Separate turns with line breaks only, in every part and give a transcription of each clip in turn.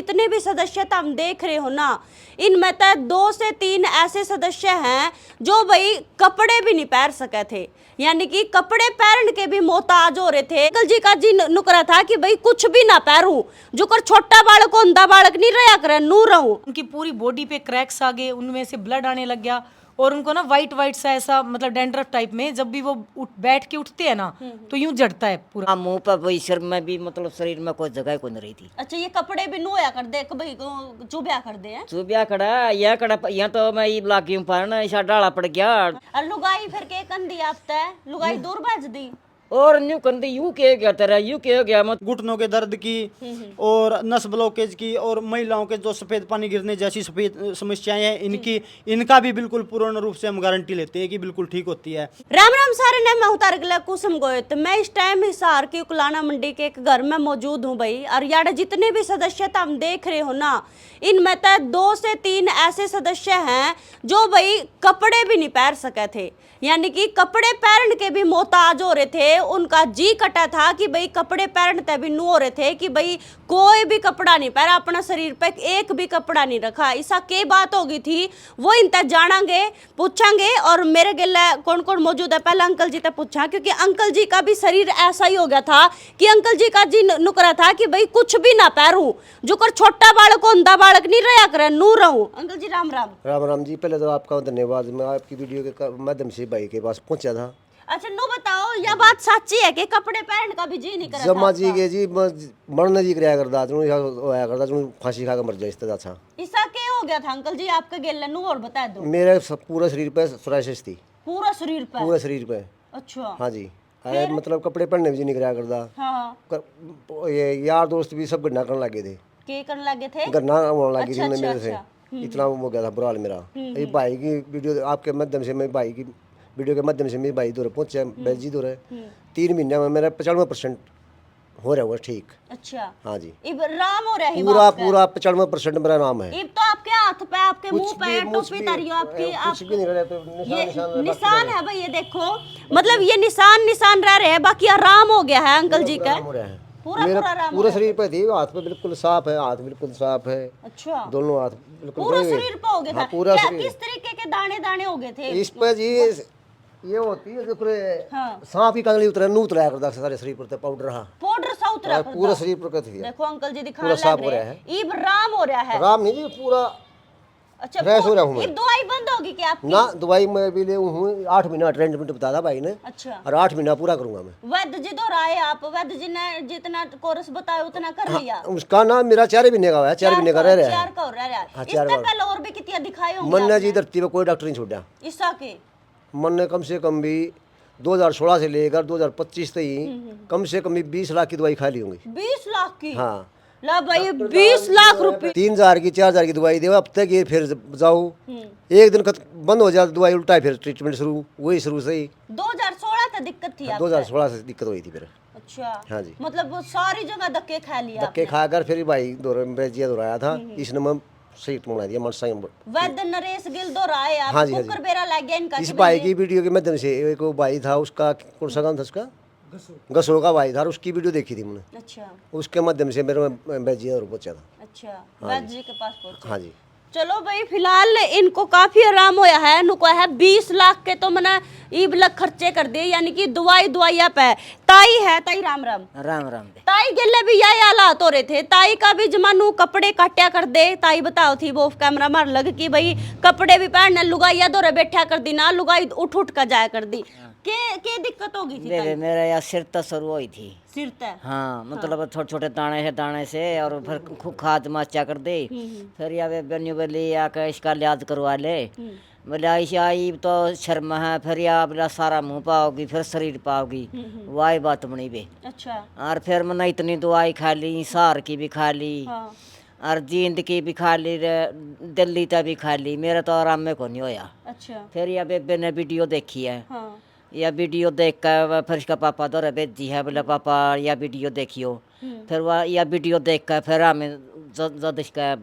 जितने भी सदस्य हम देख रहे हो ना, इनमें तो 2 से 3 ऐसे सदस्य हैं जो भाई कपड़े भी नहीं पहन सके थे, यानी कि कपड़े पहन के भी मोहताज हो रहे थे। अंकल जी का जी नुकरा था कि भाई कुछ भी ना पहनूं, जो कर छोटा बालक अंधा बालक नहीं रहा करे नू रहूं।
उनकी पूरी बॉडी पे क्रैक्स आ गए, उनमें से ब्लड आने लग गया और उनको ना वाइट वाइट सा ऐसा मतलब डैंड्रफ टाइप में, जब भी वो बैठ के उठते हैं ना तो यूं जड़ता है पूरा।
हाँ, मुंह पर वही, सिर में भी, मतलब शरीर में कोई जगह को नहीं रही थी।
अच्छा, ये कपड़े भी नुया कर दे भाई, चुभया कर दे हैं।
चुबिया खड़ा यह खड़ा यहाँ तो मैं ये लागी हूँ पर ना ऐसा डाला पड़ गया।
और लुगाई फिर के कंदी आपता लुगाई दूर भेज दी
और न्यू कंदी यू के गया तेरा, यू के गया मत।
घुटनों के दर्द की और नस ब्लॉकेज की और महिलाओं के जो सफेद पानी गिरने जैसी सफेद समस्याएं हैं इनकी, इनका भी बिल्कुल पूर्ण रूप से हम गारंटी लेते हैं कि बिल्कुल ठीक होती है।
राम राम सारे ने मैं उतार गला कुसुम गोयत। मैं इस टाइम हिसार की उकलाना मंडी के एक घर में मौजूद हूँ भाई, और यार जितने भी सदस्य हम देख रहे हो ना, इनमें तो 2 से 3 ऐसे सदस्य हैं जो भाई कपड़े भी नहीं पहन सके थे, यानी कि कपड़े पहन के भी मोहताज हो रहे थे। उनका जी कटा था कि भाई कपड़े पहनते भी नू हो रहे थे कि भाई कोई भी कपड़ा नहीं पहना, अपना शरीर पे एक भी कपड़ा नहीं रखा। ऐसा क्या बात होगी थी वो इनता जानांगे, पूछांगे। और मेरे गिले कौन कौन मौजूद है, पहले अंकल जी तक पूछा, क्योंकि अंकल जी का भी शरीर ऐसा ही हो गया था कि अंकल जी का जी नुकरा था कि भाई कुछ भी ना पहनूं, जो कर छोटा बालक अंधा बालक नहीं रहा करे नू रहूं। अंकल जी राम राम।
राम राम जी, पहले तो आपका धन्यवाद। मैं आपकी वीडियो के माध्यम से भाई के पास पहुंचा था।
अच्छा नो बताओ, यह बात सच्ची है कि कपड़े पहन का भी जी नहीं कर
जम्मा जी के जी मरने जी कराया करता होया करता, फांसी खा के मर जाए इस तरह था।
ऐसा क्या हो गया था अंकल जी आपके गेले नू, और बता दो।
मेरे पूरा शरीर पे सोराइसिस थी,
पूरा शरीर पे?
पूरा शरीर पे।
अच्छा
हाँ जी, अरे मतलब कपड़े पहनने भी जी नहीं कराया करता।
हाँ,
ये यार दोस्त भी सब गन्ना करने लगे थे,
के करने लगे थे?
गन्ना होने लगी थी
अच्छा,
मेरे से।
अच्छा।
इतना हो गया था बुरा हाल मेरा। ये भाई की वीडियो आपके माध्यम से, मैं भाई की वीडियो के माध्यम से मेरे भाई दूर पहुंचे, बैज जी दूर है। 3 महीने में मेरा 95% हो रहा हुआ ठीक।
अच्छा,
हाँ जी,
इब राम हो रहा है
पूरा पूरा 95% मेरा नाम है।
इब तो आपके हाथ पे, आपके मुंह पे टोपी तरियो आपकी,
कुछ भी नहीं रहा, तो
ये निशान है भाई, ये देखो, मतलब ये निशान रह रहे हैं, बाकी आराम हो गया है अंकल जी का।
हो रहा है
पूरा
मेरा,
पूरा आराम
पूरे शरीर पे थी, हाथ पे बिल्कुल साफ है, हाथ बिल्कुल साफ है।
अच्छा,
दोनों हाथ बिल्कुल
पूरा शरीर पे हो गया था?
हाँ, पूरा
क्या,
शरीर।
किस तरीके के दाने दाने हो गए थे
इस पे जी ये होती है जो पूरे
हाँ।
सांप की कंगली उतरा नू उतराया करता सारे शरीर पर पाउडर। हाँ,
पाउडर सा उतरा करता?
पूरा शरीर पर थी।
देखो अंकल जी दिखा
पूरा साफ
लग
हो
रहे
रहा
हैं, इब राम हो रहा है।
राम नहीं जी, पूरा
अच्छा,
फ्रेश हो रहा हूँ मैं।
इब दवाई बंद होगी क्या आपकी?
ना, दवाई मैं भी ले हूँ 8 महीना ट्रीटमेंट बताया भाई ने,
अच्छा,
और 8 महीना पूरा करूंगा मैं।
वैद्य जी दोहराए आप, वैद्य जी ने जितना कोर्स बताया उतना कर लिया?
उसका नाम मेरा 4 महीने का है, 4 महीने का रह रहा है।
4 का हो रहा है।
हाँ,
इससे
4 का।
पहले और भी कितनी दिखाए होंगे
मन ने जी
आपने?
धरती पे कोई डॉक्टर नहीं छोड़ा।
ईसा के
मन ने कम से कम भी 2016 से लेकर 2025 तक कम से कम भी 20 लाख की दवाई खा ली होंगी।
20 लाख की?
हाँ,
ला भाई 20 लाख रुपए।
3000 की 4000 की दवाई दे, अब तक ये फिर जाओ एक दिन बंद हो जाए दवाई, उल्टा फिर ट्रीटमेंट शुरू, वही शुरू से ही
2016 तक दिक्कत थी आपको?
2016 से दिक्कत हुई थी फिर।
अच्छा,
हाँ जी,
मतलब वो सारी जगह धक्के खा लिया
धक्के खाकर फिर भाई दोहराया था, इसने मैं सही बना दिया मनसा।
वैद्य नरेश गिल दोहराए आप?
हाँ जी, हाँ जी।
कुकर बेरा लग गया इनका?
इस भाई की वीडियो के माध्यम से, एक वो भाई था उसका, कौन सा गाँव था उसका, गसो का भाई था, उसकी वीडियो देखी थी मैंने,
अच्छा,
उसके माध्यम से मेरे में बैजी और पहुंचा था।
अच्छा, वैद्य जी के पास पहुंचे?
हाँ जी,
चलो भाई, फिलहाल इनको काफी आराम होया है। नुको है 20 लाख के तो मैंने ईब लग खर्चे कर दिए, यानी कि दवाइया पे। ताई है, ताई राम राम।
राम राम दे।
ताई गिले भी यही हालात हो रहे थे, ताई का भी जमानू कपड़े काट्या कर दे। ताई बताओ थी वो कैमरा मार लग कि भाई कपड़े भी पहनने, लुगाइया दौरे बैठा कर दी ना, लुगाई उठ उठ कर जाया कर दी। के दिक्कत होगी थी ताई?
मेरा यार सिर तो शुरू हुई थी।
सिर तय?
हाँ, मतलब छोटे छोटे दाने से और फिर खूब खाद माचा कर दे। फिर या वे बन्यू बोली या के इसका इलाज करवा ले। बोले ऐसी आई तो शर्म है, फिर या बोला सारा मुंह पाओगी, फिर शरीर पाओगी, वाई बात बनी बे।
अच्छा,
और फिर मैंने इतनी दवाई खा ली, सार की भी खा ली,
हाँ,
और जींद की भी खा ली, दिल्ली तक भी खा ली, मेरा तो आराम में को नहीं होया।
अच्छा,
फिर या बेबे ने वीडियो देखी है,
हाँ,
या वीडियो देख कर फिर इसका पापा दौरा भेजी है, बोले पापा या वीडियो देखियो। फिर वह या वीडियो देख कर फिर हमें जद इसका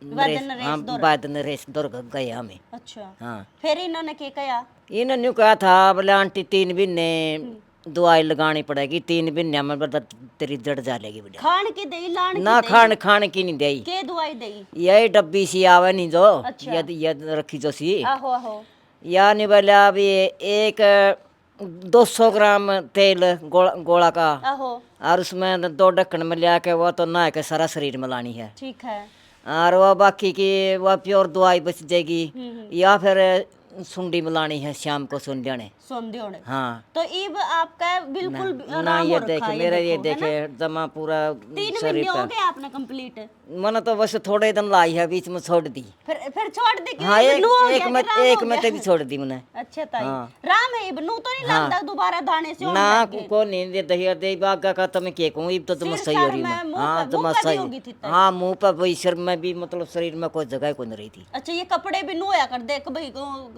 बाद में रेस दौड़ गए हमें।
अच्छा,
हाँ,
फिर इन्होंने क्या कहा?
इन्होंने कहा था बोले आंटी 3 महीने दवाई लगानी पड़ेगी 3 महीने में, बता तेरी जड़ जालेगी बेटा।
खान की दई लान
ना
की
खान खान की नहीं दई,
के दवाई दई?
यही डब्बी सी आवे नहीं जो
अच्छा।
यद रखी जो सी,
आहो आहो।
या नहीं बोला अभी एक 200 ग्राम तेल गोला का,
आहो
और उसमें 2 ढक्कन में लिया के वो तो नहा के सारा शरीर में लानी है।
ठीक है।
और वो बाकी की वो प्योर दवाई बच जाएगी, या फिर सुंडी में लानी है शाम को सुंडियाने।
सोंदियोड़े।
हाँ
तो इब आपका बिल्कुल
ना
आराम
ये
हो रखा
देखे
है,
मेरा ये
देखो, है ना?
देखे जमा पूरा
3
शरीर
महीने हो
पे।
गए आपने कंप्लीट?
मैंने तो बस थोड़े दिन लाई है, बीच में छोड़ दी।
फिर छोड़ दे कि
हाँ
इब नू हो
एक
गया
में
कि राम हो
एक
गया?
में तभी छोड़ दी मैंने।
अच्छा ताई,
हाँ।
राम है इब नू तो नहीं लगता दोबारा दाने से होने
ना
लग गए?
को नहीं दे दही दे बागा का तुम्हें के कहूं, इब तो तुम
सिर
सही हो
सर
रही
में,
मैं।
मुंह
हाँ
पे-
तुम
मुंह पे भी
सही।
होगी थी तय।
हाँ मुंह पर वही, सिर में भी, मतलब शरीर में कोई जगह को नहीं रही थी।
अच्छा ये कपड़े भी नोया कर दे भाई,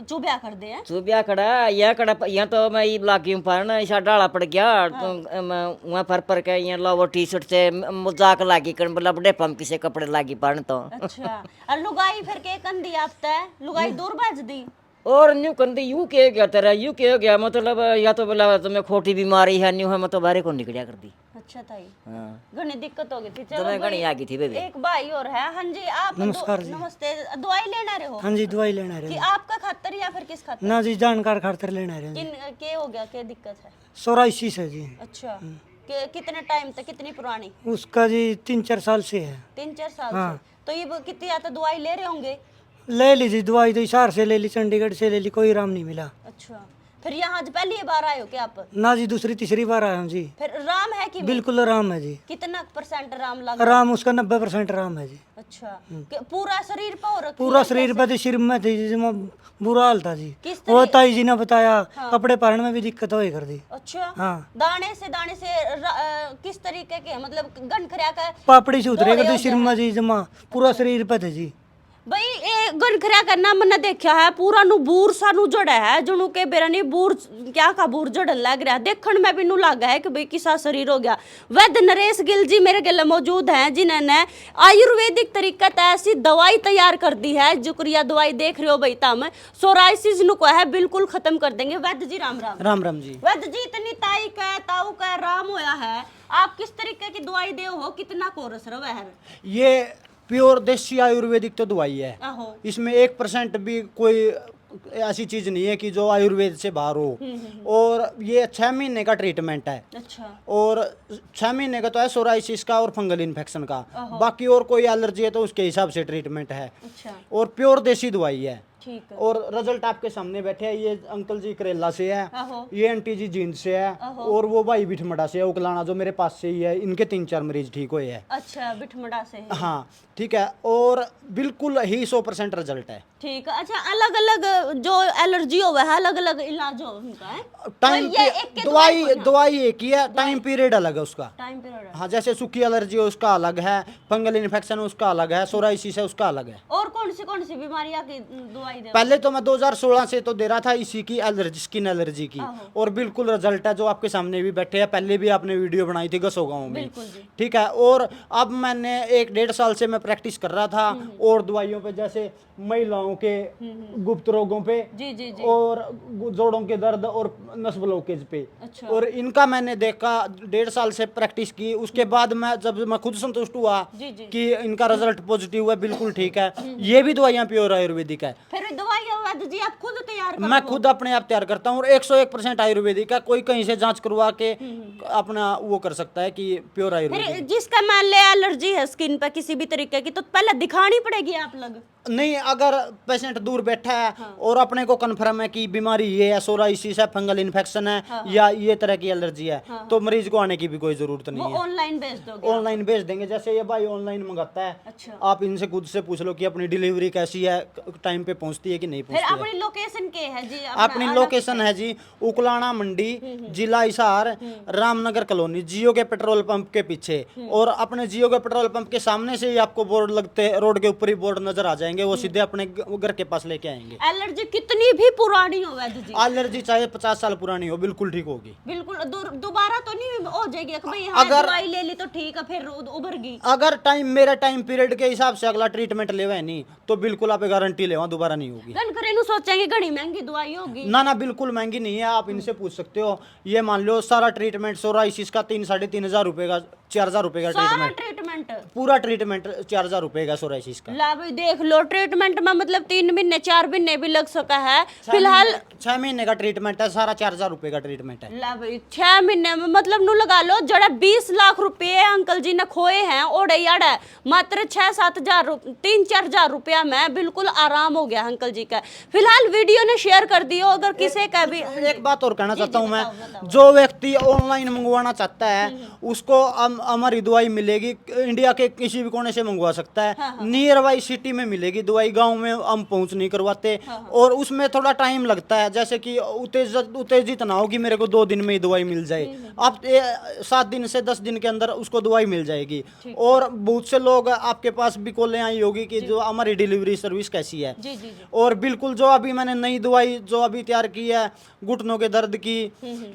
चुभया कर दे हैं?
सुबिया खड़ा यह कड़ा यहाँ तो मैं ये लागी हूँ पर ना ऐसा डाला पड़ गया, तो वहाँ पर के यहाँ लो टी शर्ट से मजाक लागी कर, मतलब बड़े पंप से कपड़े लागी पड़न तो।
अच्छा और लुगाई फिर के कंदी आपता लुगाई दूर भेज दी?
और न्यू कंदी यू के गया तेरा, यू के गया मतलब, या तो बोला तुम्हें खोटी बीमारी है न्यू है, मैं तो बाहर को निकलिया कर दी।
अच्छा ताई,
हाँ
घनी दिक्कत हो गई थी।
तो
चलो
मैं
भाई,
घनी आ गई थी बेबी।
एक भाई और है। हाँ जी आप
नमस्कार जी।
नमस्ते। दवाई लेना रहे हो
हाँ जी दवाई लेना
कि
रहे
आपका खातर या फिर किस खातर?
ना जी, जानकार खातर लेना रहे
किन के हो गया, क्या दिक्कत है?
84 से जी।
अच्छा कितने टाइम तक, कितनी पुरानी?
उसका जी 3-4 साल से है।
3-4 साल
हाँ।
से? तो ये कितनी आता दवाई ले रहे होंगे?
ले ली जी दवाई, तो हिसार से ले ली, चंडीगढ़ से ले ली, कोई आराम नहीं मिला।
अच्छा फिर यहाँ आज पहली बार आए हो क्या आप?
ना जी दूसरी तीसरी बार आया हूँ जी।
फिर राम है कि
बिल्कुल आराम है जी,
कितना % राम लग?
आराम उसका 90% आराम है जी।
अच्छा पूरा शरीर पर हो रखी
पूरा
है
शरीर
कैसे?
पे सिर में थी जी, बुरा हाल था जी।
किस
वो ताई जी ने बताया कपड़े पहनने में भी दिक्कत हो कर दी।
अच्छा
हाँ
दाने से किस तरीके के, मतलब गनखरिया का?
पापड़ी से उतरे कर
दौरे
दी
हो
सिर में जी, जमा पूरा शरीर पे थे जी।
भाई ये गनखरिया करना मैंने देखा है, पूरा नु बूर सानू जड़ा है जुनू के बेरा नहीं बूर क्या का बूर जड़न लग रहा है, देखण में भी नु लगा है कि भाई किसा शरीर हो गया। वैद्य नरेश गिल जी मेरे गले मौजूद हैं, जिन्होंने आयुर्वेदिक तरीका से ऐसी दवाई तैयार कर दी है, जुकरिया दवाई देख रहे हो भाई तम, सोराइसिस नु को है बिल्कुल खत्म कर देंगे। वैद्य जी राम राम।
राम राम जी।
वैद्य जी इतनी ताई का ताऊ का राम होया है, आप किस तरीके की दवाई दे हो, कितना कोरस रवा है?
ये प्योर देसी आयुर्वेदिक तो दवाई है,
आहो
इसमें 1% भी कोई ऐसी चीज नहीं है कि जो आयुर्वेद से बाहर हो। और ये 6 महीने का ट्रीटमेंट है,
अच्छा
और 6 महीने का तो है सोराइसिस का और फंगल इन्फेक्शन का, बाकी और कोई एलर्जी है तो उसके हिसाब से ट्रीटमेंट है।
अच्छा
और प्योर देसी दवाई है।
ठीक है।
और रिजल्ट आपके सामने बैठे हैं, ये अंकल जी करेला से है,
आहो
ये आंटी जी जींद से है, और वो भाई बिठमड़ा से है उकलाना, जो मेरे पास से ही है, इनके 3-4 मरीज ठीक हुए हैं।
अच्छा बिठमड़ा से है।
हाँ ठीक है, और बिल्कुल ही 100% रिजल्ट है।
ठीक है। अच्छा अलग अलग जो एलर्जी हो है, अलग अलग इलाज हो उनका है?
टाइम
तो ये एक के
दवाई एक ही है, टाइम पीरियड अलग है उसका।
Time period.
हाँ जैसे सूखी एलर्जी है उसका अलग है, फंगल इन्फेक्शन है उसका अलग है, सोराइसिस है उसका अलग है।
और कौन सी बीमारियां की दवाई दे?
पहले तो मैं 2016 से तो दे रहा था इसी की एलर्जी, स्किन एलर्जी की, और बिल्कुल रिजल्ट है जो आपके सामने भी बैठे हैं। पहले भी आपने वीडियो बनाई थी गसो गाँव में,
बिल्कुल जी।
ठीक है। और अब मैंने 1-1.5 साल से मैं प्रैक्टिस कर रहा था और दवाइयों पे, जैसे महिलाओं के गुप्त रोगों पे,
जी जी जी।
और जोड़ों के दर्द और नस ब्लॉकेज पे।
अच्छा।
और इनका मैंने देखा 1.5 साल से प्रैक्टिस की, उसके बाद जब मैं खुद संतुष्ट हुआ
जी जी।
कि इनका रिजल्ट पॉजिटिव है, बिल्कुल ठीक है। ये भी दवाइयाँ प्योर आयुर्वेदिक है,
फिर दवाई वैद्य जी आप खुद तैयार करो?
मैं खुद अपने आप तैयार करता हूँ, और 101% आयुर्वेदिक है। कोई कहीं से जांच करवा के अपना वो कर सकता है कि प्योर आयुर्वेदिक।
फिर जिसका मान ले एलर्जी है स्किन पे किसी भी तरीके की, तो पहले दिखानी पड़ेगी आप लोग?
नहीं, अगर पेशेंट दूर बैठा है और अपने को कन्फर्म है कि बीमारी ये है, सोराइसिस है, फंगल इन्फेक्शन है, या ये तरह की एलर्जी है, तो मरीज को आने की भी कोई जरूरत नहीं
वो
है,
ऑनलाइन भेज दोगे?
ऑनलाइन भेज देंगे। जैसे ये भाई ऑनलाइन मंगाता है,
अच्छा।
आप इनसे खुद से पूछ लो कि अपनी डिलीवरी कैसी है, टाइम पे पहुंचती है कि नहीं
फिर
पहुंचती है।
अपनी लोकेशन के है जी?
अपनी लोकेशन है जी उकलाना मंडी, जिला हिसार, रामनगर कॉलोनी, जियो के पेट्रोल पंप के पीछे। और अपने जियो के पेट्रोल पंप के सामने से ही आपको बोर्ड लगते, रोड के ऊपर ही बोर्ड नजर आ जाएंगे, वो सीधे अपने घर के पास लेके आएंगे।
एलर्जी कितनी भी पुरानी हो वैद्य जी,
एलर्जी चाहे 50 साल पुरानी हो, बिल्कुल ठीक होगी।
बिल्कुल दोबारा तो नहीं हो जाएगी कि भाई हाँ दवाई ले ली तो ठीक है फिर उभर गई?
अगर मेरा टाइम पीरियड के हिसाब से अगला ट्रीटमेंट लेवा है नहीं, तो बिल्कुल आप गारंटी लेवा दोबारा दोबारा नहीं होगी।
घरेलू सोचेंगे घनी महंगी दवाई होगी।
ना ना, बिल्कुल महंगी नहीं है, आप इनसे पूछ सकते हो। ये मान लो सारा ट्रीटमेंट सोराइसिस का 3-3.5 का 4,000 रुपए का
सारा
ट्रीटमेंट,
ट्रीटमेंट
पूरा ट्रीटमेंट 4,000 रुपए का सोराइसिस का।
ला भाई देख लो, ट्रीटमेंट में मतलब 3 महीने 4 महीने भी लग सका है। फिलहाल
6 महीने का ट्रीटमेंट है, सारा 4,000 रुपए का ट्रीटमेंट है।
ला भाई 6 महीने में मतलब नू लगा लो जड़ा 20 लाख रुपए अंकल जी ने खोए हैं ओड़े याड़े, मात्र 6-7 हजार 3-4 हजार रुपया में बिल्कुल आराम हो गया अंकल जी का। फिलहाल वीडियो ने शेयर कर दियो, अगर किसी का भी
एक बात और कहना चाहता हूँ मैं, जो व्यक्ति ऑनलाइन मंगवाना चाहता है उसको हमारी दवाई मिलेगी, इंडिया के किसी भी कोने से मंगवा सकता है। नियर बाई सिटी में मिलेगी दवाई, गांव में हम पहुंच नहीं करवाते। और उसमें थोड़ा टाइम लगता है, जैसे कि उत्तेजित ना हो कि मेरे को 2 दिन में ही दवाई मिल जाए। आप 7 दिन से 10 दिन के अंदर उसको दवाई मिल जाएगी। और बहुत से लोग आपके पास भी कॉलें आई होगी कि जो हमारी डिलीवरी सर्विस कैसी है। और बिल्कुल जो अभी मैंने नई दवाई जो अभी तैयार की है घुटनों के दर्द की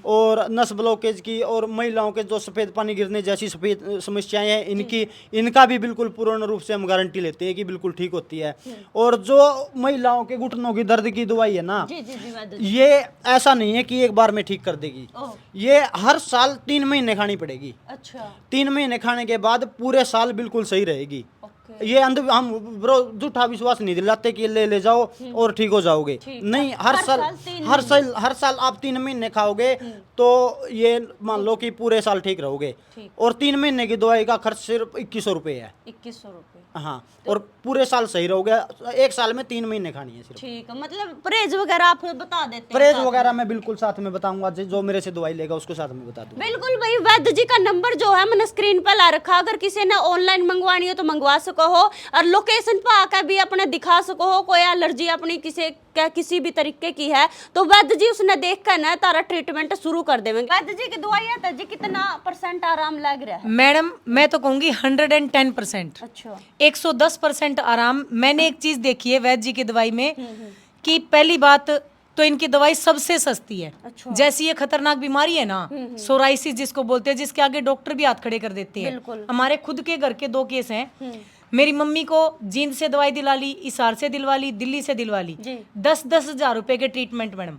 और नस ब्लॉकेज की और महिलाओं के जो सफेद पानी गिरने जैसी सफेद समस्याएं हैं इनका भी बिल्कुल पूर्ण रूप से हम गारंटी लेते हैं कि बिल्कुल ठीक होती है। और जो महिलाओं के घुटनों की दर्द की दवाई है ना, ये ऐसा नहीं है कि एक बार में ठीक कर देगी, ये हर साल 3 महीने खानी पड़ेगी।
अच्छा
3 महीने खाने के बाद पूरे साल बिल्कुल सही रहेगी। ये हम ब्रो झूठा विश्वास नहीं दिलाते कि ले जाओ और ठीक हो जाओगे, नहीं। हर साल आप 3 महीने खाओगे तो ये मान लो कि पूरे साल ठीक रहोगे। और 3 महीने की दवाई का खर्च सिर्फ 2100 रुपये है।
2100 रुपये,
हाँ, और पूरे साल सही रहोगे। 1 साल में 3 महीने खानी है सिर्फ।
ठीक है। मतलब परहेज वगैरह आप बता देते हैं?
परहेज वगैरह मैं बिल्कुल साथ में बताऊंगा, जो मेरे से दवाई लेगा उसको साथ में बता दूंगा।
बिल्कुल भाई, वैद्य जी का नंबर जो है मैंने स्क्रीन पर ला रखा, अगर किसी ने ऑनलाइन मंगवानी हो तो मंगवा सको हो, और लोकेशन पर आकर भी अपने दिखा सको हो। कोई एलर्जी अपनी किसी भी तरीके की है तो वैद्य जी उसने देख कर ना तारा ट्रीटमेंट शुरू कर देंगे। वैद्य जी की दवाई है जी कितना % आराम लग रहा है?
मैडम मैं तो कहूंगी 110%।
अच्छा
110% आराम। मैंने एक चीज देखी है वैद्य जी की दवाई में कि पहली बात तो इनकी दवाई सबसे सस्ती है।
अच्छा।
जैसी ये खतरनाक बीमारी है ना सोराइसिस जिसको बोलते हैं, जिसके आगे डॉक्टर भी हाथ खड़े कर देते हैं। हमारे खुद के घर के 2 केस हैं। मेरी मम्मी को जींद से दवाई दिला ली, हिसार से दिलवा ली, दिल्ली से दिलवा ली, 10-10 हजार रुपए के ट्रीटमेंट। मैडम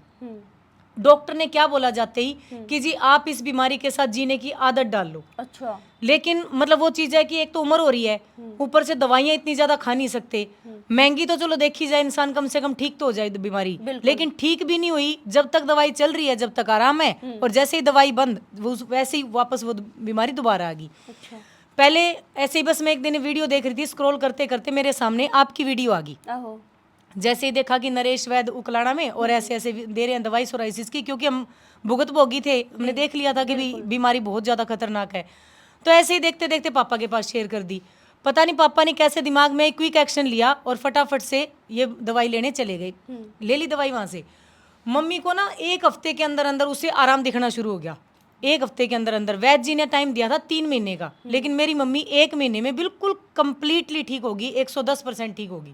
डॉक्टर ने क्या बोला जाते ही कि जी आप इस बीमारी के साथ जीने की आदत डाल लो।
अच्छा
लेकिन मतलब वो चीज है कि एक तो उम्र हो रही है, ऊपर से दवाइयां इतनी ज्यादा खा नहीं सकते। महंगी तो चलो देखी जाए, इंसान कम से कम ठीक तो हो जाए बीमारी, लेकिन ठीक भी नहीं हुई जब तक दवाई चल रही है, जब तक आराम है। और जैसे ही दवाई बंद वैसे ही वापस वो बीमारी दोबारा आ गई। पहले ऐसे ही बस मैं एक दिन वीडियो देख रही थी, स्क्रॉल करते करते मेरे सामने आपकी वीडियो आ गई। जैसे ही देखा कि नरेश वैद्य उकलाना में और ऐसे ऐसे दे रहे हैं दवाई सोराइसिस की, क्योंकि हम भुगत भोगी थे, हमने देख लिया था कि बीमारी बहुत ज़्यादा खतरनाक है। तो ऐसे ही देखते देखते पापा के पास शेयर कर दी। पता नहीं पापा ने कैसे दिमाग में क्विक एक्शन लिया और फटाफट से ये दवाई लेने चले गए। ले ली दवाई वहाँ से। मम्मी को ना 1 हफ्ते के अंदर अंदर उसे आराम दिखना शुरू हो गया। 1 हफ्ते के अंदर अंदर। वैद्य जी ने टाइम दिया था 3 महीने का, लेकिन मेरी मम्मी 1 महीने में बिल्कुल कंप्लीटली ठीक होगी, 110% ठीक होगी।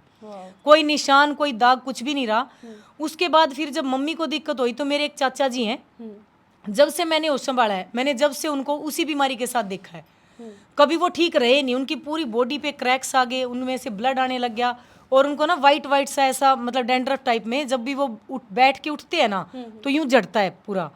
कोई निशान कोई दाग कुछ भी नहीं रहा। उसके बाद फिर जब मम्मी को दिक्कत हुई तो मेरे एक चाचा जी हैं, जब से मैंने होश संभाला है, मैंने जब से उनको उसी बीमारी के साथ देखा है। कभी वो ठीक रहे नहीं, उनकी पूरी बॉडी पे क्रैक्स आ गए, उनमें से ब्लड आने लग गया और उनको ना वाइट सा ऐसा मतलब डैंड्रफ टाइप में, जब भी वो बैठ के उठते हैं ना तो यूं जड़ता है पूरा।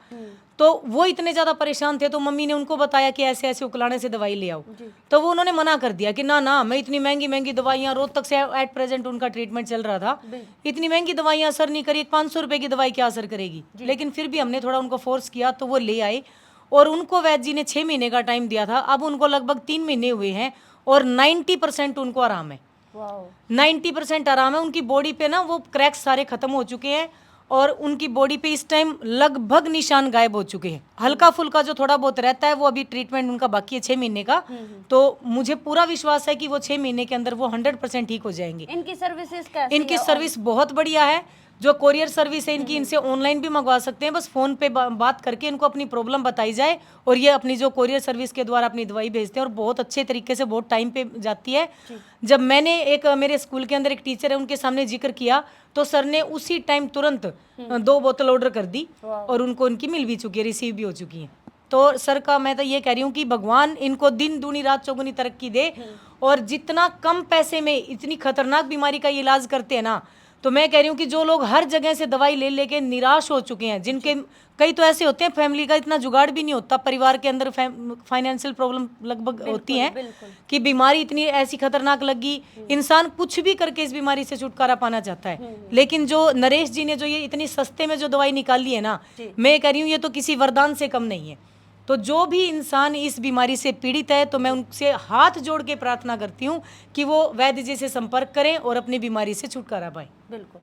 तो वो इतने ज़्यादा परेशान थे तो मम्मी ने उनको बताया कि ऐसे ऐसे उकलाने से दवाई ले आओ। तो वो उन्होंने मना कर दिया कि ना मैं इतनी महंगी महंगी दवाइयाँ, रोहतक से एट प्रेजेंट उनका ट्रीटमेंट चल रहा था, इतनी महंगी दवाइयाँ असर नहीं करी, 500 रुपये की दवाई क्या असर करेगी। लेकिन फिर भी हमने थोड़ा उनको फोर्स किया तो वो ले आए और उनको वैद्य जी ने 6 महीने का टाइम दिया था। अब उनको लगभग 3 महीने हुए हैं और 90% उनको आराम है। 90% आराम है। उनकी बॉडी पे ना वो क्रैक्स सारे खत्म हो चुके हैं और उनकी बॉडी पे इस टाइम लगभग निशान गायब हो चुके हैं। हल्का फुल्का जो थोड़ा बहुत रहता है वो अभी ट्रीटमेंट उनका बाकी है 6 महीने का। तो मुझे पूरा विश्वास है कि वो 6 महीने के अंदर वो 100% ठीक हो जाएंगे।
इनकी सर्विसेज कैसी
इनकी सर्विस बहुत बढ़िया है। जो कोरियर सर्विस है इनकी, इनसे ऑनलाइन भी मंगवा सकते हैं, बस फ़ोन पे बात करके इनको अपनी प्रॉब्लम बताई जाए और ये अपनी जो कोरियर सर्विस के द्वारा अपनी दवाई भेजते हैं और बहुत अच्छे तरीके से बहुत टाइम पे जाती है। जब मैंने मेरे स्कूल के अंदर एक टीचर है उनके सामने जिक्र किया तो सर ने उसी टाइम तुरंत 2 बोतल ऑर्डर कर दी और उनको उनकी मिल भी चुकी है, रिसीव भी हो चुकी हैं। तो सर का मैं तो ये कह रही हूँ कि भगवान इनको दिन दूनी रात चौगुनी तरक्की दे और जितना कम पैसे में इतनी खतरनाक बीमारी का इलाज करते हैं ना, तो मैं कह रही हूँ कि जो लोग हर जगह से दवाई ले लेके निराश हो चुके हैं, जिनके कई तो ऐसे होते हैं फैमिली का इतना जुगाड़ भी नहीं होता, परिवार के अंदर फाइनेंशियल प्रॉब्लम लगभग होती हैं कि बीमारी इतनी ऐसी खतरनाक लगी, इंसान कुछ भी करके इस बीमारी से छुटकारा पाना चाहता है। लेकिन जो नरेश जी ने जो ये इतनी सस्ते में जो दवाई निकाली है ना, मैं कह रही हूँ ये तो किसी वरदान से कम नहीं है। तो जो भी इंसान इस बीमारी से पीड़ित है, तो मैं उनसे हाथ जोड़ के प्रार्थना करती हूँ कि वो वैद्य जी से संपर्क करें और अपनी बीमारी से छुटकारा पाएं।
बिल्कुल।